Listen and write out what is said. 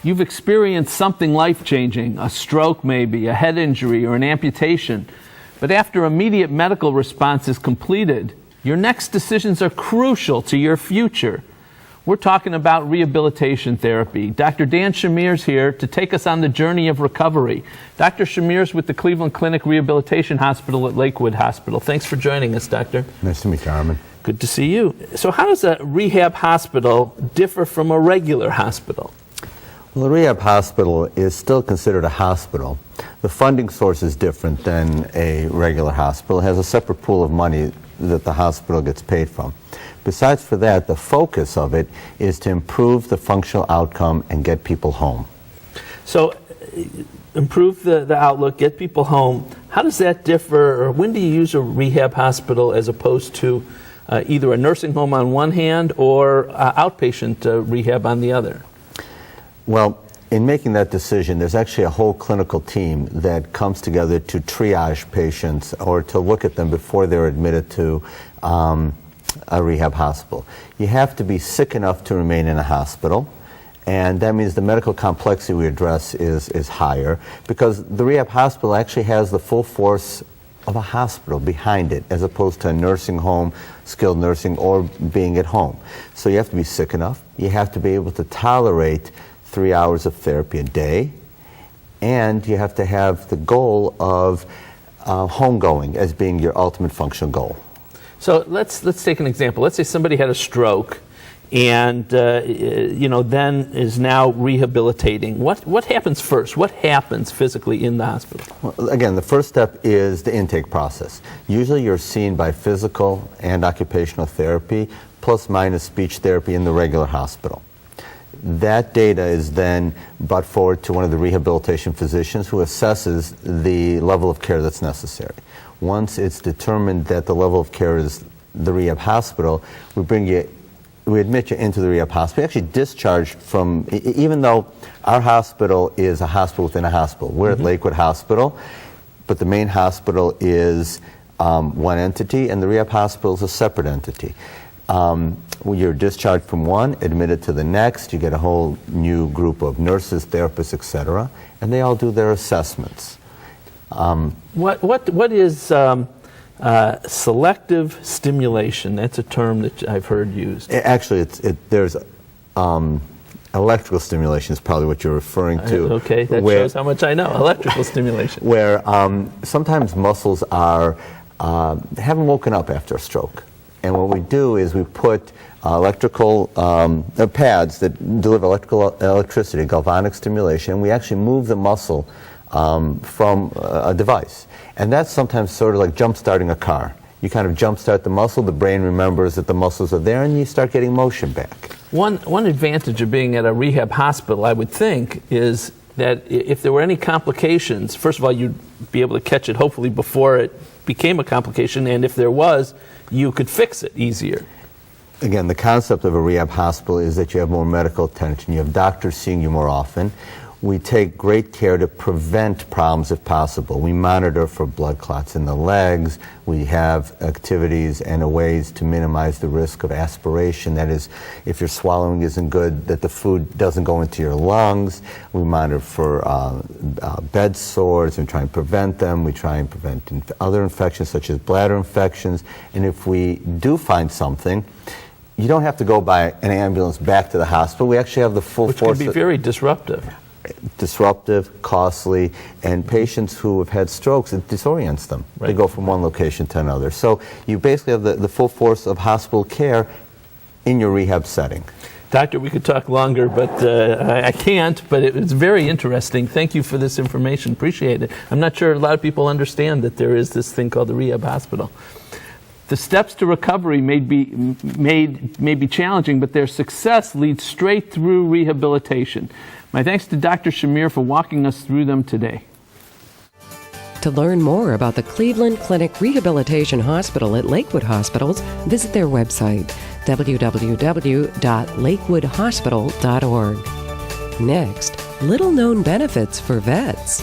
You've experienced something life-changing, a stroke maybe, a head injury, or an amputation. But after immediate medical response is completed, your next decisions are crucial to your future. We're talking about rehabilitation therapy. Dr. Dan Shamir's here to take us on the journey of recovery. Dr. Shamir's with the Cleveland Clinic Rehabilitation Hospital at Lakewood Hospital. Thanks for joining us, Doctor. Nice to meet you, Armin. Good to see you. So how does a rehab hospital differ from a regular hospital? Well, the rehab hospital is still considered a hospital. The funding source is different than a regular hospital. It has a separate pool of money that the hospital gets paid from. Besides for that, the focus of it is to improve the functional outcome and get people home. So improve the outlook, get people home. How does that differ, or when do you use a rehab hospital as opposed to either a nursing home on one hand or outpatient rehab on the other? Well, in making that decision, there's actually a whole clinical team that comes together to triage patients or to look at them before they're admitted to a rehab hospital. You have to be sick enough to remain in a hospital, and that means the medical complexity we address is higher because the rehab hospital actually has the full force of a hospital behind it as opposed to a nursing home, skilled nursing, or being at home. So you have to be sick enough, you have to be able to tolerate 3 hours of therapy a day, and you have to have the goal of homegoing as being your ultimate functional goal. So let's take an example. Let's say somebody had a stroke and then is now rehabilitating. What happens first? What happens physically in the hospital? Well, again, the first step is the intake process. Usually you're seen by physical and occupational therapy plus minus speech therapy in the regular hospital. That data is then brought forward to one of the rehabilitation physicians who assesses the level of care that's necessary. Once it's determined that the level of care is the rehab hospital, we admit you into the rehab hospital. We actually discharge from, even though our hospital is a hospital within a hospital. We're at Lakewood Hospital, but the main hospital is one entity, and the rehab hospital is a separate entity. You're discharged from one, admitted to the next, you get a whole new group of nurses, therapists, etc., and they all do their assessments. What is selective stimulation? That's a term that I've heard used. Actually, there's electrical stimulation is probably what you're referring to. Okay, that shows how much I know. Electrical stimulation. Where sometimes muscles haven't woken up after a stroke. And what we do is we put electrical pads that deliver electricity, galvanic stimulation, and we actually move the muscle from a device. And that's sometimes sort of like jump-starting a car. You kind of jump-start the muscle, the brain remembers that the muscles are there, and you start getting motion back. One advantage of being at a rehab hospital, I would think, is that if there were any complications, first of all, you'd be able to catch it hopefully before it became a complication, and if there was, you could fix it easier. Again, the concept of a rehab hospital is that you have more medical attention. You have doctors seeing you more often. We take great care to prevent problems if possible. We monitor for blood clots in the legs. We have activities and ways to minimize the risk of aspiration. That is, if your swallowing isn't good, that the food doesn't go into your lungs. We monitor for bed sores and try and prevent them. We try and prevent other infections such as bladder infections. And if we do find something, you don't have to go by an ambulance back to the hospital. We actually have the full force. Which can be very disruptive. Disruptive, costly, and patients who have had strokes, it disorients them. Right. They go from one location to another. So you basically have the full force of hospital care in your rehab setting. Doctor, we could talk longer, but I can't, but it's very interesting. Thank you for this information. Appreciate it. I'm not sure a lot of people understand that there is this thing called the rehab hospital. The steps to recovery may be challenging, but their success leads straight through rehabilitation. My thanks to Dr. Shamir for walking us through them today. To learn more about the Cleveland Clinic Rehabilitation Hospital at Lakewood Hospitals, visit their website, www.lakewoodhospital.org. Next, little-known benefits for vets.